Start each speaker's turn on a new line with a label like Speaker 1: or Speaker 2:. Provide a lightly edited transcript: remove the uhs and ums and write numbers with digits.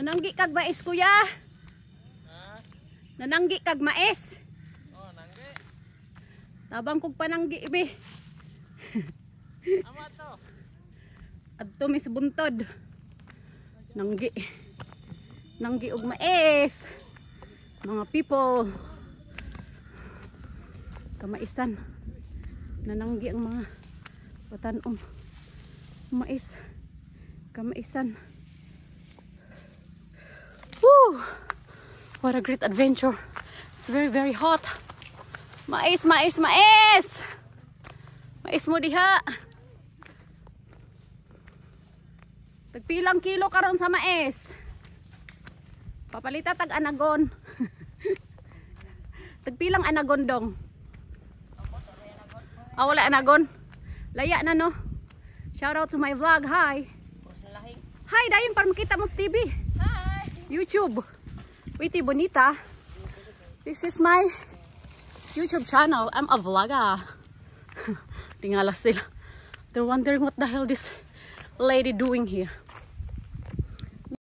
Speaker 1: Nananggi kag mais kuya.
Speaker 2: Ha?
Speaker 1: Nananggi kag mais.
Speaker 2: Oh, nanggi.
Speaker 1: Tabang kog pananggi be.
Speaker 2: Ama to.
Speaker 1: Adto mi sa buntod. Nanggi. Nanggi og mais. Mga people. Kamaisan. Nananggi ang mga batanom. Mais. Kamaisan. Woo! What a great adventure. It's very, very hot. Mais, mais, mais! Mais mo diha. Tagpilang kilo karon sa mais. Papalita tag anagon. Tagpilang anagon dong. Ah, wala anagon. Laya na no. Shout out to my vlog. Hi. Hi, dayon para makita mo sa TV. Hi. YouTube. Witi Bonita. This is my YouTube channel. I'm a vlogger. Tingala sila. They're wondering what the hell this lady doing here.